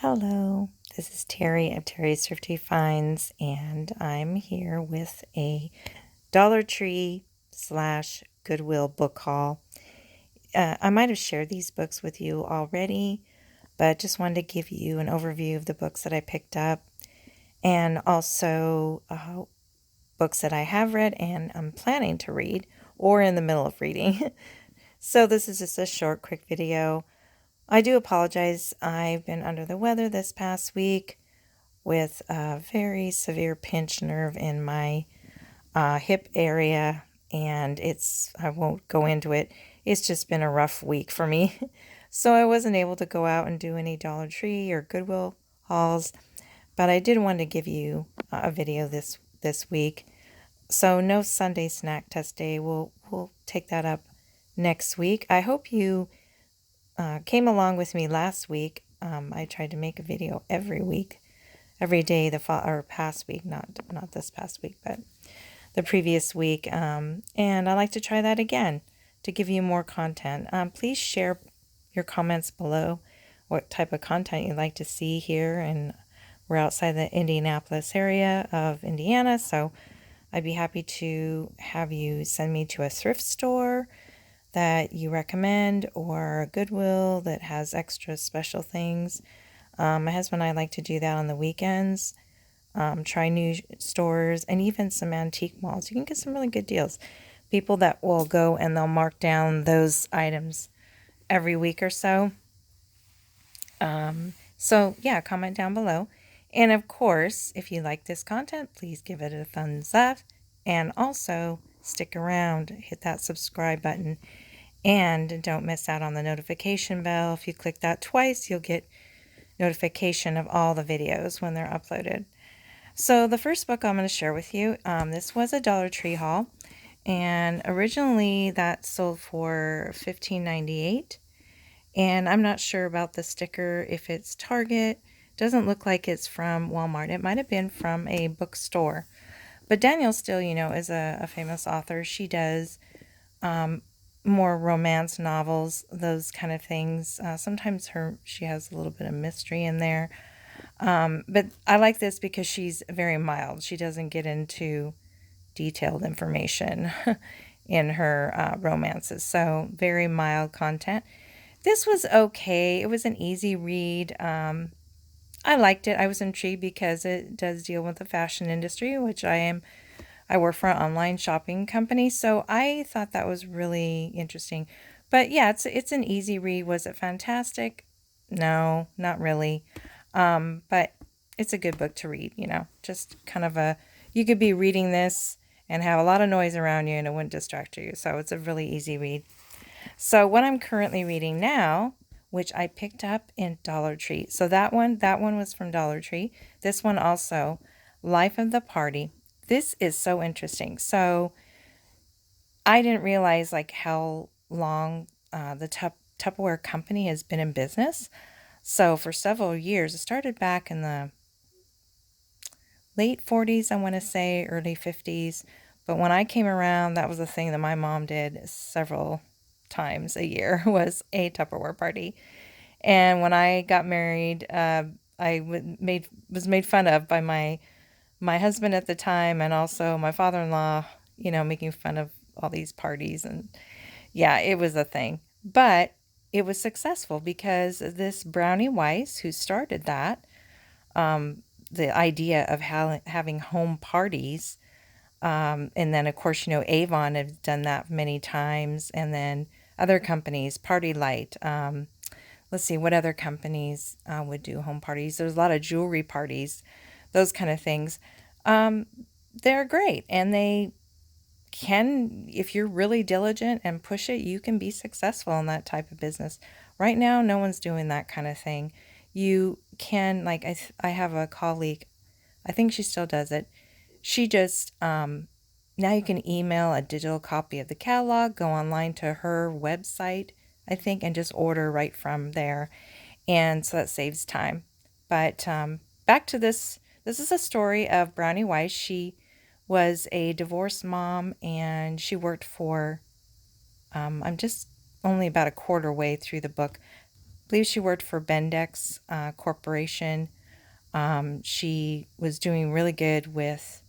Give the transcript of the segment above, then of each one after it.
Hello, this is Terry of Terry's Thrifty Finds, and I'm here with a Dollar Tree slash Goodwill book haul. I might have shared these books with you already, but just wanted to give you an overview of the books that I picked up and also books that I have read and I'm planning to read or in the middle of reading. So this is just a short, quick video. I do apologize. I've been under the weather this past week with a very severe pinched nerve in my hip area, and I won't go into it. It's just been a rough week for me. So I wasn't able to go out and do any Dollar Tree or Goodwill hauls, but I did want to give you a video this week. So no Sunday snack test day. We'll take that up next week. I hope you came along with me last week. I tried to make a video every day or past week, not this past week, but the previous week. And I like to try that again to give you more content. Please share your comments below what type of content you'd like to see here. And we're outside the Indianapolis area of Indiana, so I'd be happy to have you send me to a thrift store that you recommend or a Goodwill that has extra special things. My husband and I like to do that on the weekends. Try new stores and even some antique malls. You can get some really good deals. People that will go and they'll mark down those items every week or so. So yeah, comment down below. And of course, if you like this content, please give it a thumbs up. And also stick around, hit that subscribe button. And don't miss out on the notification bell. If you click that twice, you'll get notification of all the videos when they're uploaded. So the first book I'm going to share with you, this was a Dollar Tree haul, and originally that sold for $15.98, and I'm not sure about the sticker, if it's Target. Doesn't look like it's from Walmart. It might have been from a bookstore, but Danielle Steele, is a famous author. She does more romance novels, those kind of things. Sometimes she has a little bit of mystery in there. But I like this because she's very mild. She doesn't get into detailed information in her romances. So very mild content. This was okay. It was an easy read. I liked it. I was intrigued because it does deal with the fashion industry, which I am. I work for an online shopping company, so I thought that was really interesting. But yeah, it's an easy read. Was it fantastic? No, not really. But it's a good book to read, just kind of you could be reading this and have a lot of noise around you and it wouldn't distract you. So it's a really easy read. So what I'm currently reading now, which I picked up in Dollar Tree. So that one was from Dollar Tree. This one also, Life of the Party. This is so interesting. So I didn't realize how long the Tupperware company has been in business. So for several years, it started back in the late 40s, I want to say, early 50s. But when I came around, that was a thing that my mom did several times a year, was a Tupperware party. And when I got married, I was made fun of by my husband at the time and also my father-in-law, making fun of all these parties. And yeah, it was a thing. But it was successful because this Brownie Weiss, who started that, the idea of having home parties, and then of course, Avon had done that many times, and then other companies, Party Light. Let's see what other companies would do home parties. There's a lot of jewelry parties, those kind of things. They're great, and they can, if you're really diligent and push it, you can be successful in that type of business. Right now, no one's doing that kind of thing. You can, I have a colleague, I think she still does it. She just, now you can email a digital copy of the catalog, go online to her website, I think, and just order right from there. And so that saves time. But back to this. This is a story of Brownie Weiss. She was a divorced mom, and she worked for, I'm just only about a quarter way through the book, believe she worked for Bendix Corporation. She was doing really good with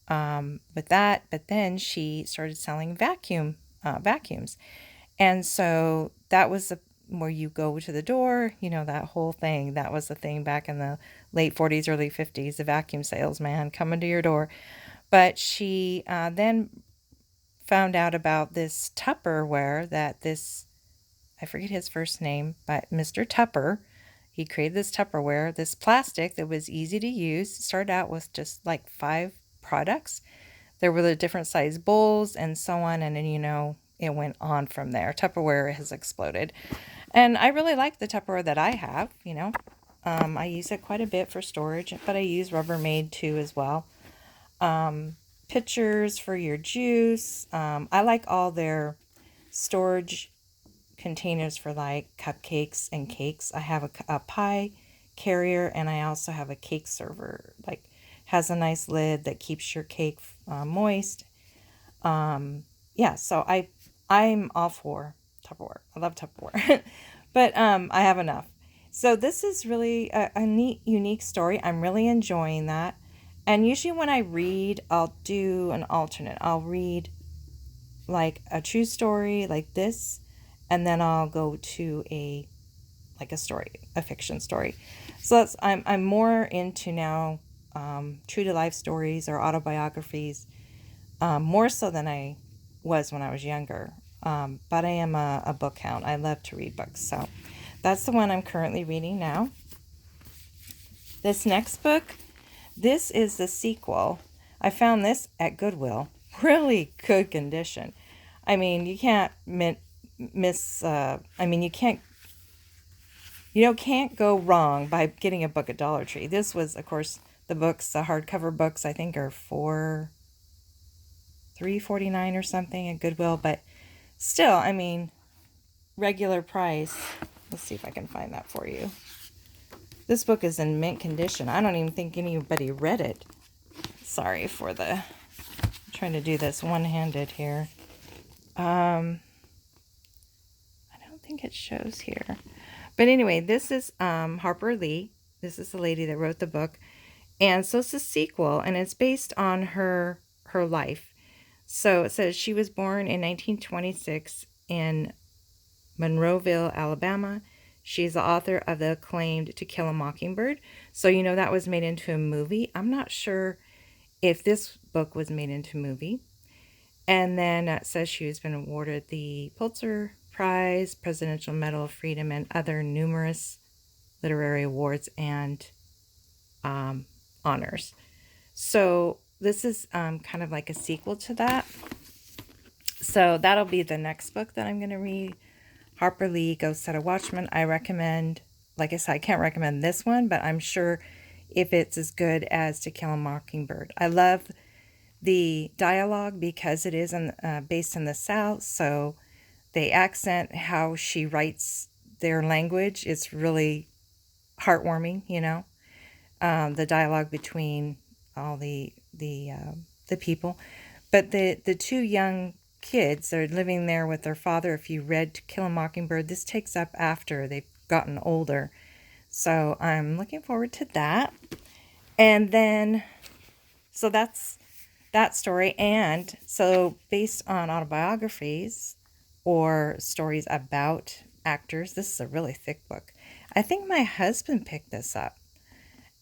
that, but then she started selling vacuums, and so that was where you go to the door, that whole thing. That was the thing back in the late 40s, early 50s, the vacuum salesman coming to your door. But she then found out about this Tupperware that this, I forget his first name, but Mr. Tupper, he created this Tupperware, this plastic that was easy to use. It started out with just like 5 products. There were the different size bowls and so on, and then, it went on from there. Tupperware has exploded. And I really like the Tupperware that I have. I use it quite a bit for storage, but I use Rubbermaid too as well. Pitchers for your juice. I like all their storage containers for like cupcakes and cakes. I have a pie carrier, and I also have a cake server. Like, has a nice lid that keeps your cake moist. Yeah, so I'm all for Tupperware. I love Tupperware. But I have enough. So this is really a neat, unique story. I'm really enjoying that. And usually when I read, I'll do an alternate. I'll read like a true story like this, and then I'll go to a story, a fiction story. So I'm more into now true to life stories or autobiographies, more so than I was when I was younger. But I am a book hound. I love to read books. So that's the one I'm currently reading now. This next book, this is the sequel. I found this at Goodwill. Really good condition. I mean, you can't can't go wrong by getting a book at Dollar Tree. This was, of course, the hardcover books, I think, are $3.49 or something at Goodwill, but still, regular price. Let's see if I can find that for you. This book is in mint condition. I don't even think anybody read it. Sorry for I'm trying to do this one-handed here. I don't think it shows here. But anyway, this is Harper Lee. This is the lady that wrote the book. And so it's a sequel, and it's based on her life. So it says she was born in 1926 in Monroeville, Alabama. She's the author of the acclaimed To Kill a Mockingbird. So, that was made into a movie. I'm not sure if this book was made into a movie. And then it says she has been awarded the Pulitzer Prize, Presidential Medal of Freedom, and other numerous literary awards and honors. So this is kind of like a sequel to that. So that'll be the next book that I'm going to read. Harper Lee, Go Set a Watchman. I recommend, like I said, I can't recommend this one, but I'm sure if it's as good as To Kill a Mockingbird. I love the dialogue because it is based in the South, so the accent, how she writes their language, it's really heartwarming, the dialogue between all the people. But the 2 young kids are living there with their father. If you read To Kill a Mockingbird, this takes up after they've gotten older. So I'm looking forward to that. And then, so that's that story. And so based on autobiographies or stories about actors, this is a really thick book. I think my husband picked this up,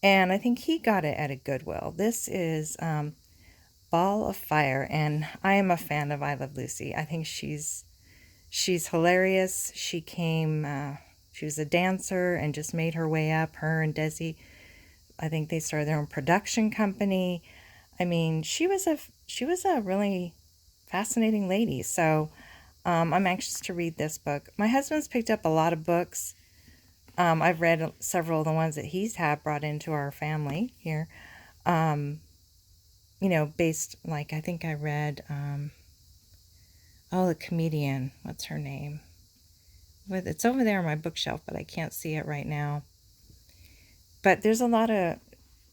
and I think he got it at a Goodwill. This is Ball of Fire, and I am a fan of I Love Lucy. I think she's hilarious. She was a dancer and just made her way up, her and Desi. I think they started their own production company. She was a really fascinating lady. So I'm anxious to read this book. My husband's picked up a lot of books. I've read several of the ones that he's had brought into our family here. Based, like, I think I read, the comedian, what's her name? It's over there on my bookshelf, but I can't see it right now. But there's a lot of,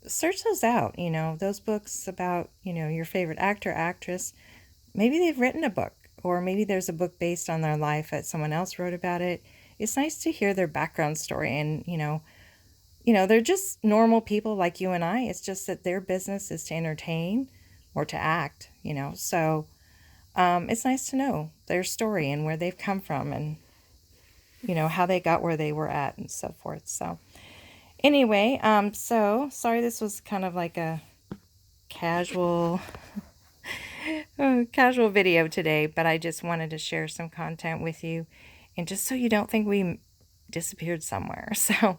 search those out, those books about, your favorite actor, actress. Maybe they've written a book, or maybe there's a book based on their life that someone else wrote about it. it's nice to hear their background story. And, they're just normal people like you and I. It's just that their business is to entertain or to act, So it's nice to know their story and where they've come from and, how they got where they were at and so forth. So anyway, so sorry this was kind of like a casual casual video today, but I just wanted to share some content with you and just so you don't think we disappeared somewhere. So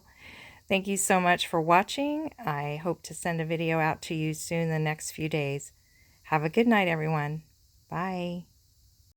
thank you so much for watching. I hope to send a video out to you soon the next few days. Have a good night, everyone. Bye.